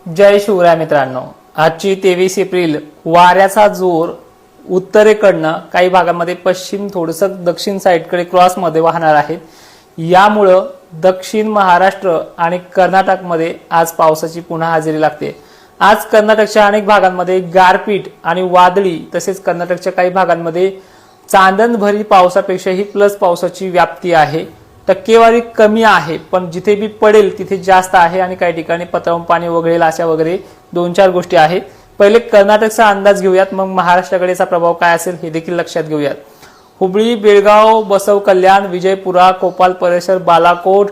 जय शिवराय मित्रांनो, आजची 23 एप्रिल वाऱ्याचा जोर उत्तरेकडनं काही भागांमध्ये पश्चिम थोडंसं दक्षिण साईडकडे क्रॉसमध्ये वाहणार आहे। यामुळं दक्षिण महाराष्ट्र आणि कर्नाटकमध्ये आज पावसाची पुन्हा हजेरी लागते। आज कर्नाटकच्या अनेक भागांमध्ये गारपीट आणि वादळी तसेच कर्नाटकच्या काही भागांमध्ये चांदणभरी पावसापेक्षाही प्लस पावसाची व्याप्ती आहे। टक्केवारी कमी आहे पण जिथे बी पडेल तिथे जास्त आहे आणि काही ठिकाणी पत्रावून पाणी वगळेल अशा वगैरे 2-4 गोष्टी आहेत। पहिले कर्नाटकचा अंदाज घेऊयात, मग महाराष्ट्राकडेचा प्रभाव काय असेल हे देखील लक्षात घेऊयात। हुबळी, बेळगाव, बसव कल्याण, विजयपुरा, कोपाल परिसर, बालाकोट,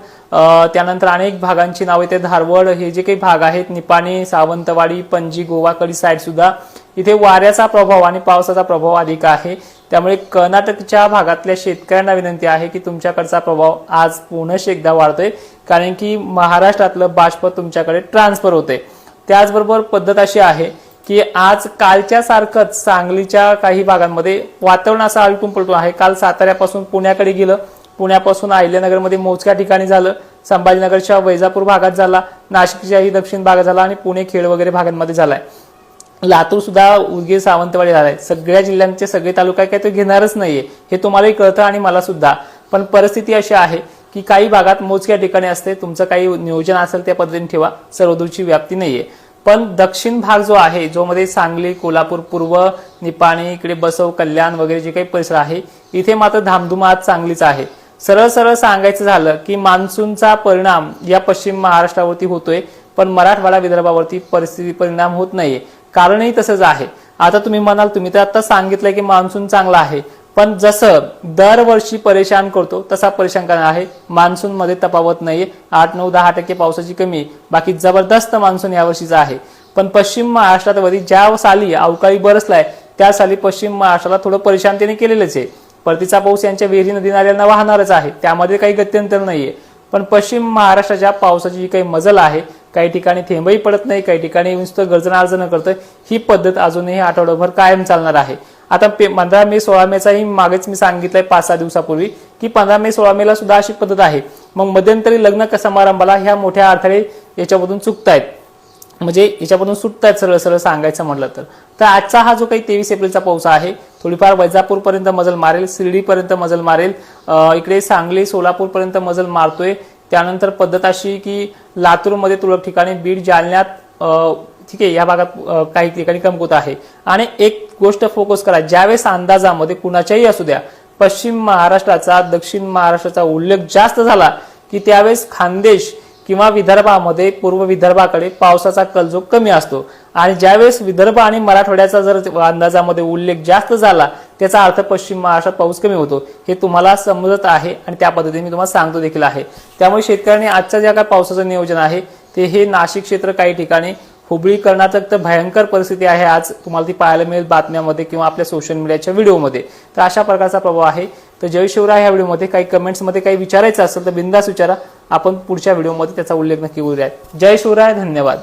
त्यानंतर अनेक भागांची नावे ते धारवड हे जे काही भाग आहेत, निपाणी, सावंतवाडी, पणजी, गोवाकडी साईड सुद्धा इथे वाऱ्याचा प्रभाव आणि पावसाचा प्रभाव अधिक आहे। त्यामुळे कर्नाटकच्या भागातल्या शेतकऱ्यांना विनंती आहे की तुमच्याकडचा प्रभाव आज पुन्हा एकदा वाढतोय, कारण की महाराष्ट्रातलं बाष्प तुमच्याकडे ट्रान्सफर होते। त्याचबरोबर पद्धत अशी आहे की आज कालच्या सारखंच सांगलीच्या काही भागांमध्ये वातावरण असं आलटून पलटून आहे। काल साताऱ्यापासून पुण्याकडे गेलं, पुण्यापासून अहिल्यानगरमध्ये मोजक्या ठिकाणी झालं, संभाजीनगरच्या वैजापूर भागात झाला, नाशिकच्याही दक्षिण भागात झाला आणि पुणे खेड वगैरे भागांमध्ये झालाय। लातूर सुद्धा उदगीर सावंतवाडी झालाय। सगळ्या जिल्ह्यांचे सगळे तालुका काय तो घेणारच नाहीये हे तुम्हालाही कळतं आणि मला सुद्धा, पण परिस्थिती अशी आहे की काही भागात मोजक्या ठिकाणी असते। तुमचं काही नियोजन असेल त्या पद्धतीने ठेवा, सर्वदूरची व्याप्ती नाहीये। पण दक्षिण भाग जो आहे, जो मध्ये सांगली, कोल्हापूर पूर्व, निपाणी, इकडे बसव कल्याण वगैरे जे काही परिसर आहे, इथे मात्र धामधूम आज चांगलीच आहे। सरळ सरळ सांगायचं झालं की मान्सूनचा परिणाम या पश्चिम महाराष्ट्रावरती होतोय, पण मराठवाडा विदर्भावरती परिस्थिती परिणाम होत नाहीये। कारणही तसंच आहे। आता तुम्ही म्हणाल तुम्ही तर आता सांगितलंय की मान्सून चांगला आहे, पण जसं दरवर्षी परेशान करतो तसा परेशान करणार आहे। मान्सून मध्ये तफावत नाहीये, 8-9-10% पावसाची कमी, बाकी जबरदस्त मान्सून यावर्षीचा आहे। पण पश्चिम महाराष्ट्रात ज्या साली अवकाळी बरसलाय त्या साली पश्चिम महाराष्ट्राला थोडं परेशानतेने केलेलंच आहे। परतीचा पाऊस यांच्या विहिरी नदी नाल्यांना वाहणारच आहे, त्यामध्ये काही गत्यंतर नाहीये। पण पश्चिम महाराष्ट्राच्या पावसाची जी काही मजल आहे, काही ठिकाणी थेंबही पडत नाही, काही ठिकाणी नुसतं गर्जनार्जन करतोय, ही पद्धत अजूनही आठवडाभर कायम चालणार आहे। आता 15 मे 16 मेचाही मागेच मी सांगितलंय 5-6 दिवसापूर्वी की 15 मे 16 मेला सुद्धा अशी पद्धत आहे। मग मध्यंतरी लग्न समारंभाला ह्या मोठ्या अडथळे याच्यामधून चुकतायत, म्हणजे याच्यामधून सुटतायत सरळ सरळ सांगायचं म्हटलं तर आजचा हा जो काही 23 एप्रिलचा पाऊस आहे, थोडीफार वैजापूर पर्यंत मजल मारेल, शिर्डी पर्यंत मजल मारेल, इकडे सांगली सोलापूर पर्यंत मजल मारतोय। त्यानंतर पद्धत अशी की लातूरमध्ये तुरळक ठिकाणी, बीड, जालन्यात ठीक आहे, या भागात काही ठिकाणी कमकुवत आहे। आणि एक गोष्ट फोकस करा, ज्यावेळेस अंदाजामध्ये कुणाच्याही असू द्या पश्चिम महाराष्ट्राचा दक्षिण महाराष्ट्राचा उल्लेख जास्त झाला की त्यावेळेस खानदेश किंवा विदर्भामध्ये पूर्व विदर्भाकडे पावसाचा कल जो कमी असतो, आणि ज्यावेळेस विदर्भ आणि मराठवाड्याचा जर अंदाजामध्ये उल्लेख जास्त झाला त्याचा अर्थ पश्चिम महाराष्ट्रात पाऊस कमी होतो। हे तुम्हाला समजत आहे आणि त्या पद्धतीने मी तुम्हाला सांगतो देखील आहे। त्यामुळे शेतकऱ्यांनी आजच्या ज्या काय पावसाचं नियोजन आहे ते हे नाशिक क्षेत्र, काही ठिकाणी हुबळी, कर्नाटक तर भयंकर परिस्थिती आहे आज, तुम्हाला ती पाहायला मिळेल बातम्यामध्ये किंवा आपल्या सोशल मीडियाच्या व्हिडिओमध्ये। तर अशा प्रकारचा प्रभाव आहे। तर जय शिवराय ह्या व्हिडिओमध्ये काही कमेंट्समध्ये काही विचारायचं असेल तर बिंदास विचारा, आपण पुढच्या व्हिडिओमध्ये त्याचा उल्लेख नक्की करूयात। जय शिवराय, धन्यवाद।